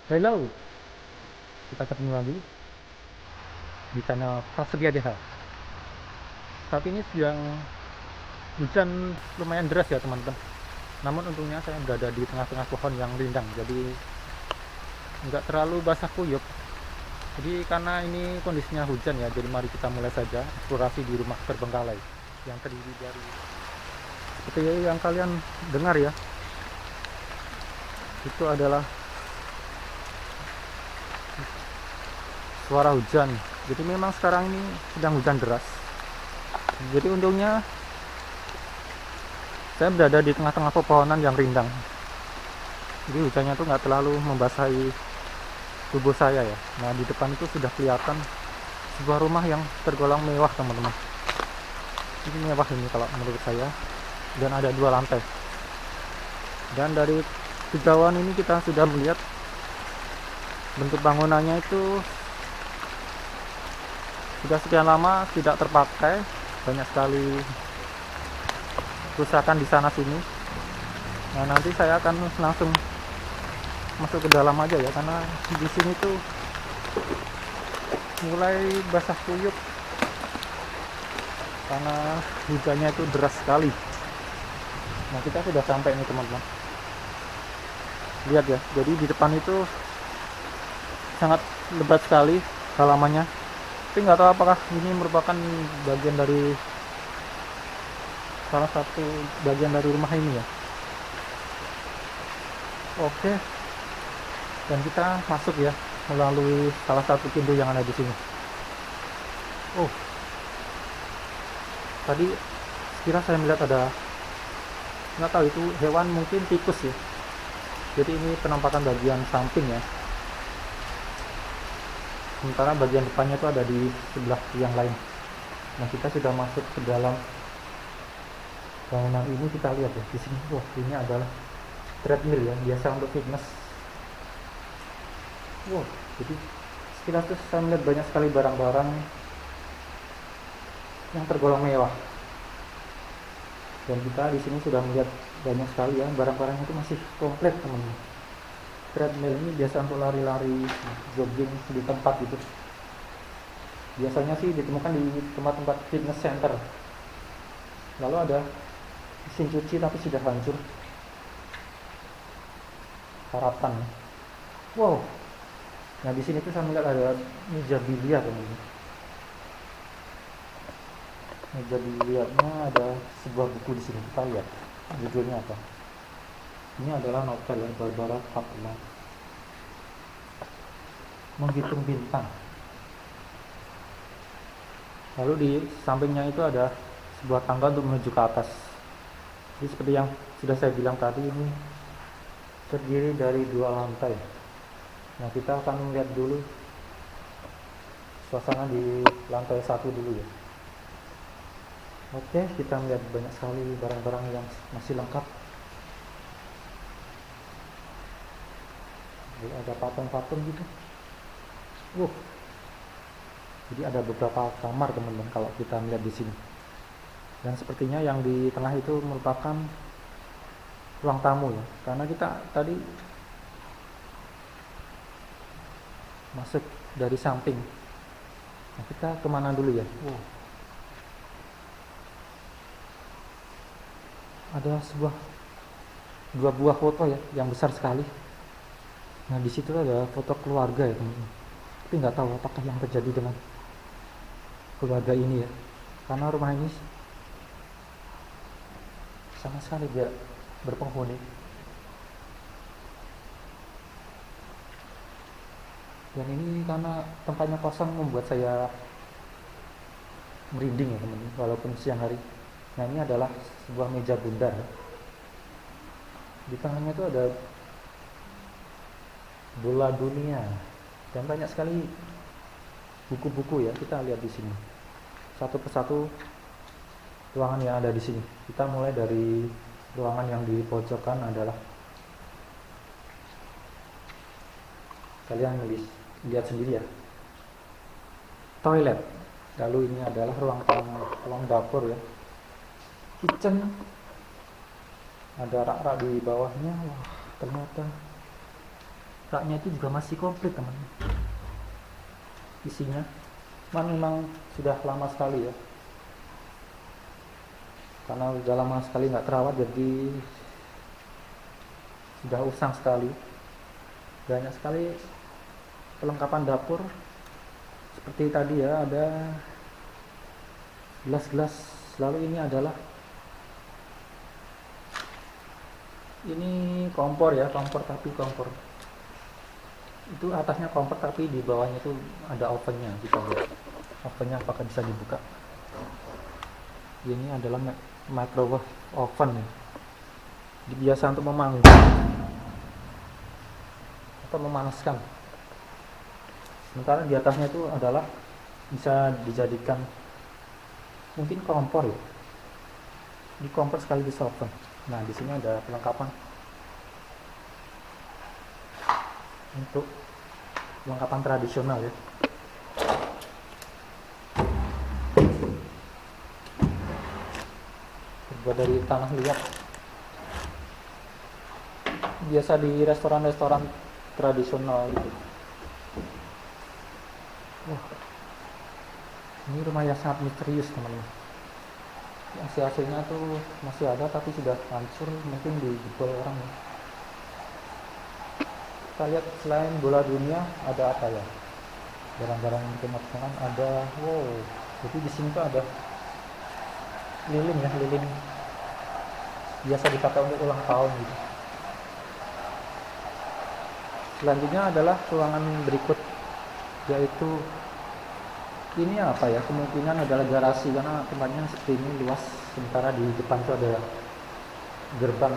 Hello, kita ketemu lagi di channel Prasetya DH. Saat ini sedang hujan lumayan deras ya teman-teman. Namun untungnya saya berada di tengah-tengah pohon yang rindang, jadi nggak terlalu basah kuyup. Jadi karena ini kondisinya hujan ya, jadi mari kita mulai saja eksplorasi di rumah terbengkalai yang terdiri dari seperti yang kalian dengar ya. Itu adalah suara hujan. Jadi memang sekarang ini sedang hujan deras. Jadi untungnya saya berada di tengah-tengah pepohonan yang rindang. Jadi hujannya tuh nggak terlalu membasahi tubuh saya ya. Nah di depan itu sudah kelihatan sebuah rumah yang tergolong mewah teman-teman. Ini mewah ini kalau menurut saya, dan ada 2 lantai. Dan dari kejauhan ini kita sudah melihat bentuk bangunannya itu sudah sekian lama tidak terpakai, banyak sekali kerusakan di sana sini. Nah nanti saya akan langsung masuk ke dalam aja ya, karena di sini tuh mulai basah kuyup karena hujannya itu deras sekali. Nah kita sudah sampai nih teman-teman, lihat ya. Jadi di depan itu sangat lebat sekali halamannya, tapi nggak tahu apakah ini merupakan bagian dari salah satu bagian dari rumah ini ya. Oke, dan kita masuk ya melalui salah satu pintu yang ada di sini. Oh, tadi sekira saya melihat ada, nggak tahu itu hewan, mungkin tikus ya. Jadi ini penampakan bagian samping ya, sementara bagian depannya itu ada di sebelah yang lain. Nah kita sudah masuk ke dalam bangunan ini. Kita lihat ya di sini. Wah, ini adalah treadmill ya, biasa untuk fitness. Wow, jadi sekilas tuh saya melihat banyak sekali barang-barang yang tergolong mewah. Dan kita di sini sudah melihat banyak sekali ya barang-barang itu masih komplit teman-teman. Treadmill ini biasa untuk lari-lari, jogging di tempat gitu. Biasanya sih ditemukan di tempat-tempat fitness center. Lalu ada mesin cuci tapi sudah hancur, karatan. Wow. Nah di sini tuh saya melihat ada meja biliar teman-teman. Meja biliarnya ada sebuah buku di sini. Kita lihat judulnya apa. Ini adalah novel Barbara Kaplan, Menghitung Bintang. Lalu di sampingnya itu ada sebuah tangga untuk menuju ke atas. Jadi seperti yang sudah saya bilang tadi, ini terdiri dari 2 lantai. Nah kita akan melihat dulu suasana di lantai 1 dulu ya. Oke, kita melihat banyak sekali barang-barang yang masih lengkap. Jadi ada patung-patung gitu. Jadi ada beberapa kamar teman-teman kalau kita melihat di sini. Dan sepertinya yang di tengah itu merupakan ruang tamu ya, karena kita tadi masuk dari samping. Nah, kita kemana dulu ya? Ada dua buah foto ya yang besar sekali. Nah di situ ada foto keluarga ya teman-teman. Tapi nggak tahu apakah yang terjadi dengan keluarga ini ya, karena rumah ini sama sekali tidak berpenghuni. Dan ini karena tempatnya kosong membuat saya merinding ya teman-teman, walaupun siang hari. Nah ini adalah sebuah meja bundar. Di tengahnya itu ada bola dunia dan banyak sekali buku-buku ya. Kita lihat di sini satu persatu ruangan yang ada di sini. Kita mulai dari ruangan yang di pojokan adalah, kalian lihat sendiri ya, toilet. Lalu ini adalah ruang dapur ya, kitchen. Ada rak-rak di bawahnya. Wah, ternyata raknya itu juga masih komplit teman, isinya. Memang sudah lama sekali ya, karena udah lama sekali nggak terawat, jadi sudah usang sekali. Banyak sekali perlengkapan dapur seperti tadi ya, ada gelas-gelas. Lalu ini kompor ya, kompor itu atasnya kompor tapi di bawahnya itu ada ovennya. Kita lihat ovennya apakah bisa dibuka. Ini adalah microwave oven ya, biasa untuk memanggang atau memanaskan. Sementara di atasnya itu adalah bisa dijadikan mungkin kompor ya, di kompor sekaligus oven. Nah, di sini ada perlengkapan untuk perlengkapan tradisional ya. Terbuat dari tanah liat, biasa di restoran-restoran tradisional gitu. Wah, ini rumah yang sangat misterius teman-teman. AC-nya tuh masih ada tapi sudah hancur, mungkin dijebol orang ya. Kita lihat selain bola dunia ada apa ya, barang-barang kematangan ada. Wow, jadi di sini tuh ada lilin ya, lilin biasa dipakai untuk ulang tahun gitu. Selanjutnya adalah ruangan berikut, yaitu ini apa ya, kemungkinan adalah garasi karena tempatnya seperti ini luas. Sementara di depan itu ada gerbang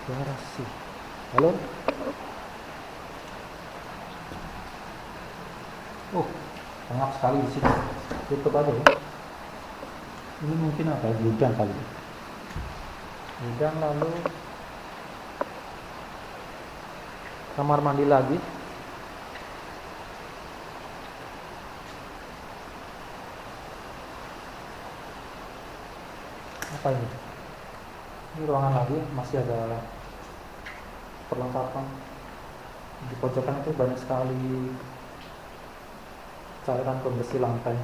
garasi. Halo, pengap sekali di sini. Tutup aja ya. Ini mungkin apa ya, gudang kali. Gudang, lalu kamar mandi lagi. Apa ini? Ini ruangan lagi, masih ada perlengkapan. Di pojokan itu banyak sekali cairan pembersih lantai.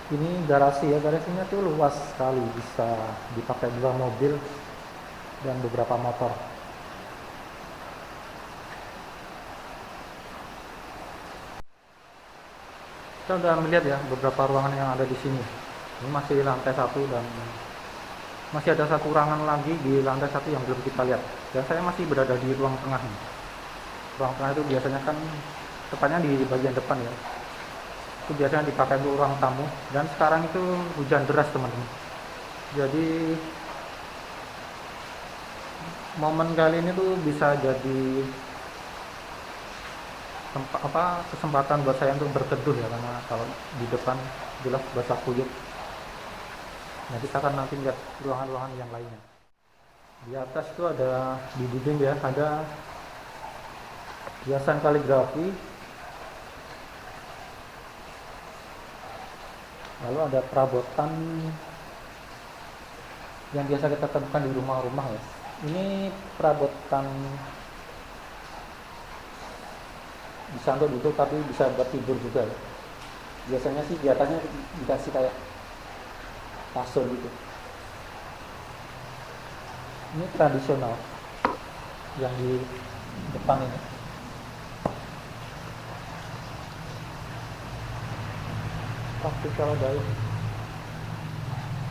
Ini garasi ya, garasinya tuh luas sekali, bisa dipakai 2 mobil dan beberapa motor. Kita udah melihat ya beberapa ruangan yang ada di sini. Ini masih lantai 1 dan masih ada satu ruangan lagi di lantai 1 yang belum kita lihat. Dan saya masih berada di ruang tengah. Ruang tengah itu biasanya kan tepatnya di bagian depan ya. Itu biasanya dipakai untuk ruang tamu, dan sekarang itu hujan deras teman-teman. Jadi momen kali ini tuh bisa jadi kesempatan buat saya untuk berteduh ya, karena kalau di depan jelas basah kuyup. Nah, kita akan nanti lihat ruangan-ruangan yang lainnya. Di atas itu ada, di dinding ya, ada hiasan kaligrafi. Lalu ada perabotan yang biasa kita temukan di rumah-rumah ya. Ini perabotan bisa untuk duduk tapi bisa buat tidur juga ya. Biasanya sih di atasnya dikasih kayak kasur gitu. Ini tradisional yang di depan ini. Praktikal dari,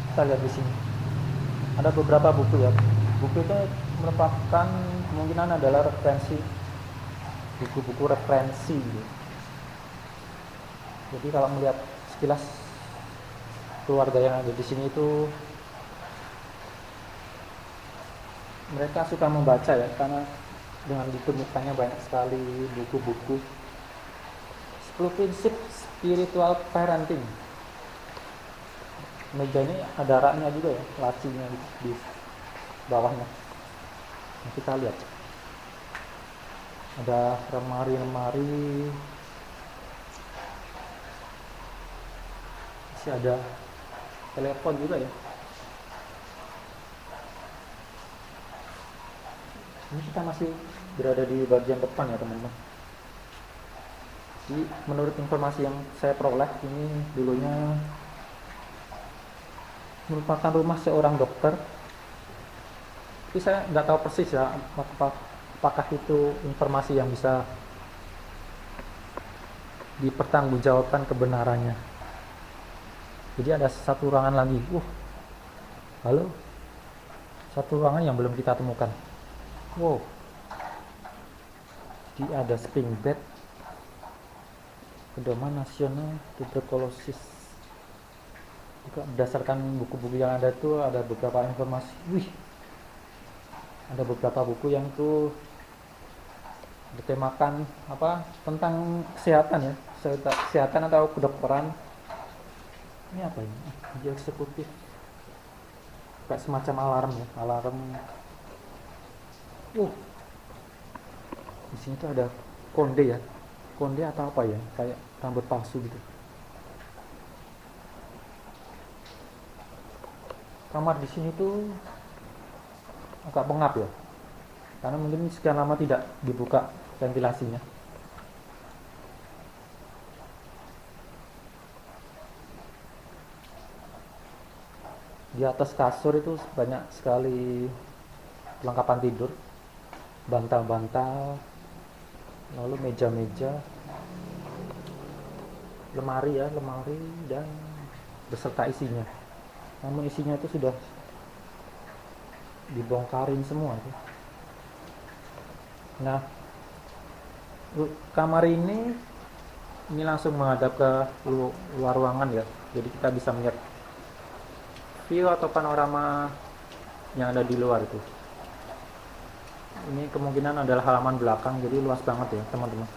kita lihat di sini ada beberapa buku ya. Buku itu merupakan kemungkinan adalah referensi, buku-buku referensi gitu. Jadi kalau melihat sekilas keluarga yang ada di sini itu mereka suka membaca ya, karena dengan ditemukannya banyak sekali buku-buku 10 prinsip spiritual parenting. Meja ini ada raknya juga ya, lacinya di bawahnya. Nah, kita lihat ada lemari-lemari, masih ada telepon juga ya. Ini kita masih berada di bagian depan ya teman-teman. Jadi menurut informasi yang saya peroleh, ini dulunya merupakan rumah seorang dokter. Tapi saya nggak tahu persis ya apakah itu informasi yang bisa dipertanggungjawabkan kebenarannya. Jadi ada satu ruangan lagi. Halo, satu ruangan yang belum kita temukan. Wow, jadi ada spring bed, pedoman nasional tuberkulosis. Juga berdasarkan buku-buku yang ada itu ada beberapa informasi. Ada beberapa buku yang itu bertemakan tentang kesehatan ya, kesehatan atau kedokteran. Ini apa ini? Media eksekutif. Kayak semacam alarm ya, alarm. Di sini tuh ada konde ya, konde atau apa ya, kayak rambut palsu gitu. Kamar di sini tuh agak pengap ya, karena mungkin sekian lama tidak dibuka ventilasinya. Di atas kasur itu banyak sekali perlengkapan tidur, bantal-bantal, lalu meja-meja, lemari dan beserta isinya. Namun isinya itu sudah dibongkarin semua. Nah, kamar ini langsung menghadap ke luar ruangan ya. Jadi kita bisa melihat view atau panorama yang ada di luar itu. Ini kemungkinan adalah halaman belakang, jadi luas banget ya teman-teman.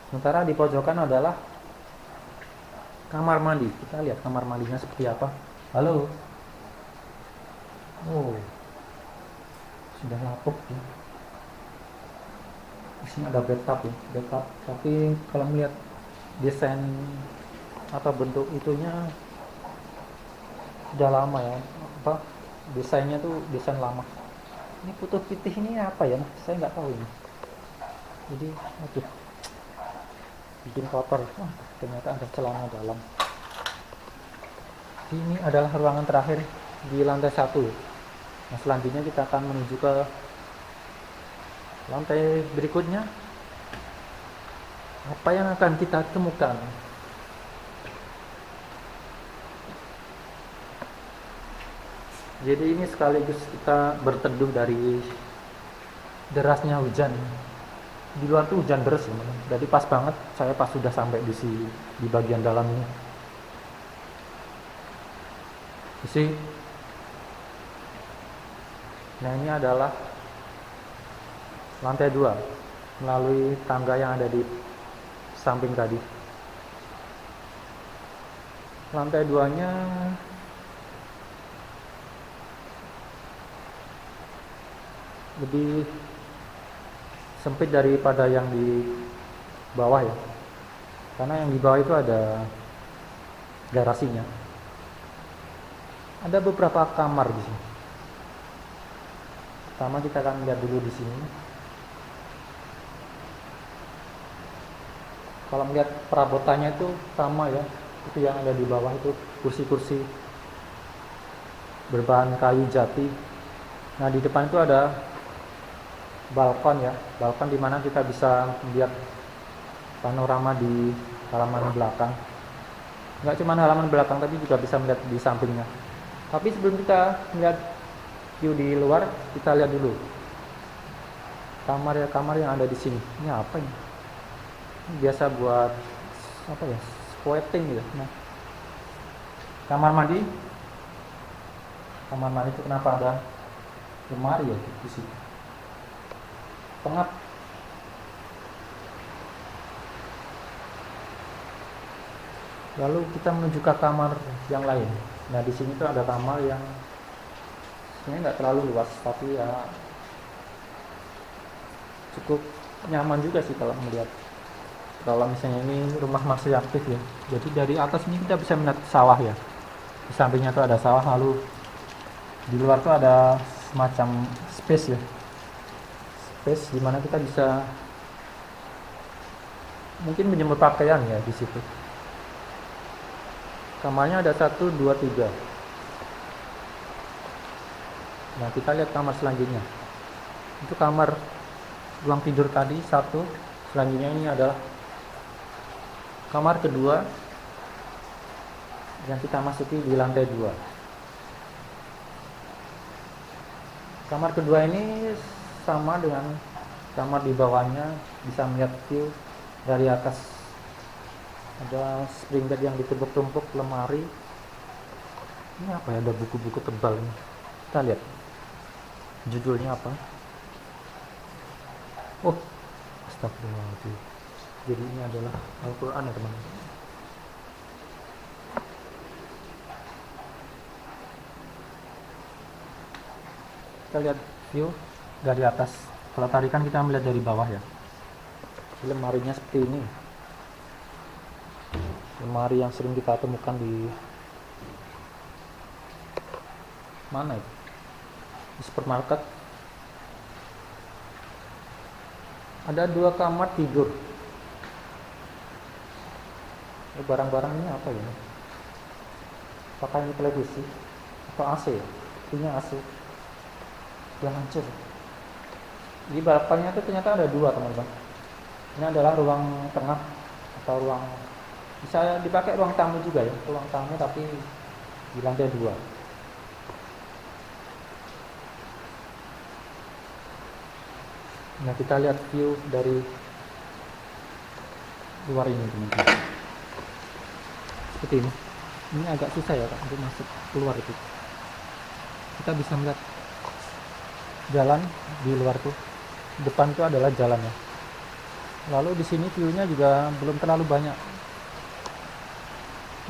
Sementara di pojokan adalah kamar mandi. Kita lihat kamar mandinya seperti apa. Halo. Sudah lapuk ya. Di sini ada bathtub ya, bathtub. Tapi kalau melihat desain atau bentuk itunya sudah lama ya. Desainnya tuh desain lama. Ini putih putih ini apa ya? Saya nggak tahu ini. Jadi, bikin kotor. Ternyata ada celana dalam. Ini adalah ruangan terakhir di lantai 1. Nah, selanjutnya kita akan menuju ke lantai berikutnya. Apa yang akan kita temukan? Jadi ini sekaligus kita berteduh dari derasnya hujan. Di luar tuh hujan deras ya, jadi pas banget saya pas sudah sampai di bagian dalamnya. Nah, ini adalah lantai 2 melalui tangga yang ada di samping tadi. Lantai 2-nya lebih sempit daripada yang di bawah ya, karena yang di bawah itu ada garasinya. Ada beberapa kamar di sini. Pertama kita akan lihat dulu di sini. Kalau melihat perabotannya itu sama ya, itu yang ada di bawah itu kursi-kursi berbahan kayu jati. Nah, di depan itu ada balkon ya, balkon di mana kita bisa melihat panorama di halaman belakang. Nggak cuma halaman belakang, tapi juga bisa melihat di sampingnya. Tapi sebelum kita melihat view di luar, kita lihat dulu kamar yang ada di sini. Ini apa ini? Ini biasa buat apa ya? Squatting gitu. Nah, kamar mandi itu kenapa ada lemari ya di sini? Pengap. Lalu kita menuju ke kamar yang lain. Nah, di sini tuh ada kamar yang sebenarnya nggak terlalu luas, tapi ya cukup nyaman juga sih kalau melihat. Kalau misalnya ini rumah masih aktif ya. Jadi dari atas ini kita bisa melihat sawah ya. Di sampingnya tuh ada sawah, lalu di luar tuh ada semacam space ya. space dimana kita bisa mungkin menjemur pakaian ya di situ. Kamarnya ada 1, 2, 3. Nah, kita lihat kamar selanjutnya. Itu kamar ruang tidur tadi 1. Selanjutnya ini adalah kamar kedua yang kita masuki di lantai 2. Kamar kedua ini sama dengan kamar di bawahnya, bisa melihat view dari atas. Ada spring bed yang ditumpuk-tumpuk, lemari. Ini apa ya, ada buku-buku tebal ini. Kita lihat judulnya apa. Oh, astagfirullahaladzim. Jadi ini adalah Al-Quran ya teman-teman. Kita lihat view dari atas. Kalau tadi kan kita melihat dari bawah ya. Lemarinya seperti ini. Lemari yang sering kita temukan di mana itu? Di supermarket. Ada 2 kamar tidur. Barang-barang ini apa ya? Apakah ini televisi atau AC? Ini AC yang hancur. Di balkonnya itu ternyata ada 2 teman-teman. Ini adalah ruang tengah atau ruang, bisa dipakai ruang tamu juga ya, ruang tamu tapi di lantai 2. Nah, kita lihat view dari luar ini teman-teman. Seperti ini. Ini agak susah ya Kak untuk masuk keluar itu. Kita bisa melihat jalan di luar tuh. Depan tuh adalah jalannya. Lalu di sini view-nya juga belum terlalu banyak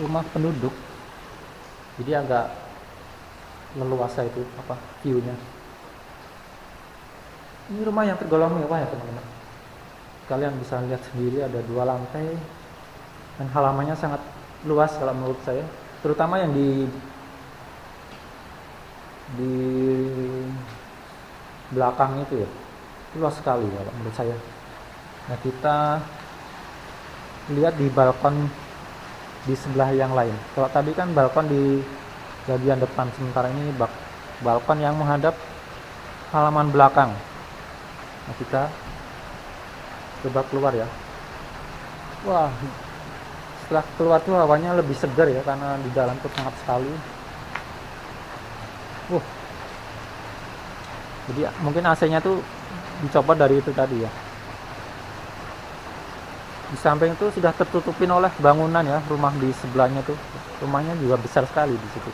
rumah penduduk. Jadi agak leluasa itu apa view-nya. Ini rumah yang tergolong mewah ya teman-teman. Kalian bisa lihat sendiri ada 2 lantai dan halamannya sangat luas kalau menurut saya, terutama yang di belakang itu ya, luas sekali kalau menurut saya. Nah, kita lihat di balkon di sebelah yang lain. Kalau tadi kan balkon di bagian depan, sementara ini balkon yang menghadap halaman belakang. Nah, kita coba keluar ya. Wah, setelah keluar tuh hawanya lebih segar ya, karena di dalam tuh pengap sekali. Jadi mungkin AC-nya tuh dicopot dari itu tadi ya. Di samping itu sudah tertutupin oleh bangunan ya, rumah di sebelahnya tuh. Rumahnya juga besar sekali di situ.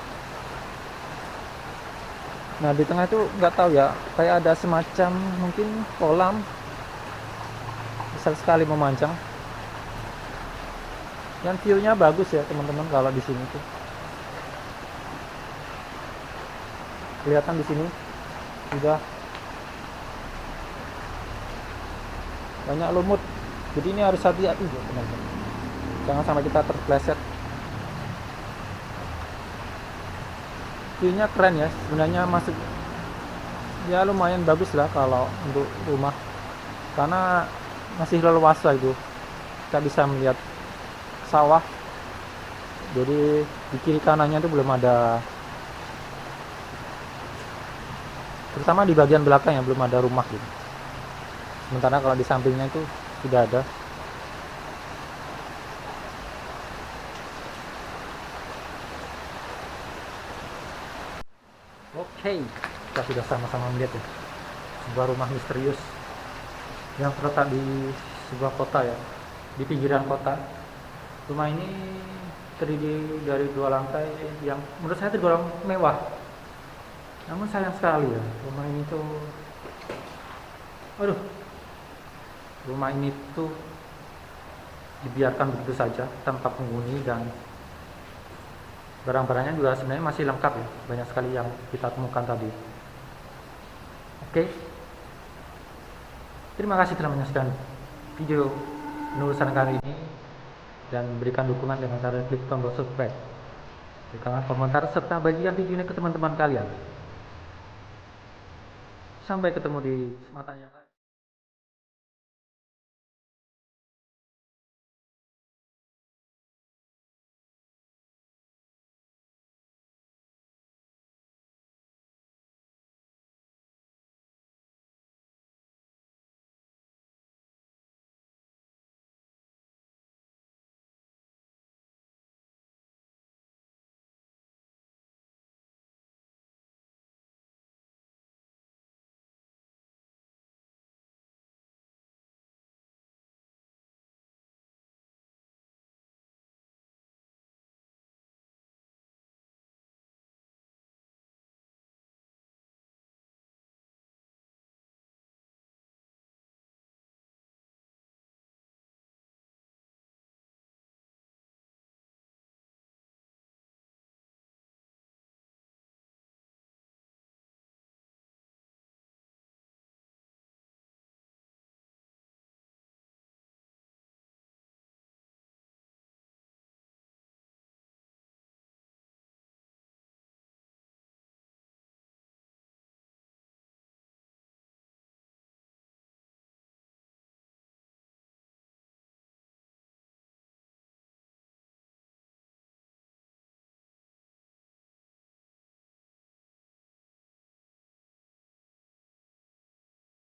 Nah, di tengah itu nggak tahu ya, kayak ada semacam mungkin kolam besar sekali memanjang. Yang view-nya bagus ya teman-teman kalau di sini tuh. Kelihatan di sini sudah banyak lumut. Jadi ini harus hati-hati ya teman-teman. Jangan sampai kita terpleset. View-nya keren ya, sebenarnya masuk ya lumayan bagus lah kalau untuk rumah, karena masih leluasa itu. Kita bisa melihat sawah, jadi di kiri kanannya itu belum ada, terutama di bagian belakang yang belum ada rumah gitu. Sementara kalau di sampingnya itu sudah ada. Oke, kita sudah sama-sama melihat ya sebuah rumah misterius yang terletak di sebuah kota ya, di pinggiran kota. Rumah ini terdiri dari 2 lantai yang menurut saya tergolong mewah. Namun sayang sekali ya, rumah ini tuh, rumah ini tuh dibiarkan begitu saja tanpa penghuni, dan barang-barangnya juga sebenarnya masih lengkap ya, banyak sekali yang kita temukan tadi. Oke, terima kasih telah menyaksikan video penelusuran kali ini, dan berikan dukungan dengan cara klik tombol subscribe, berikan komentar, serta bagikan video ini ke teman-teman kalian. Sampai ketemu di kesempatan yang lain.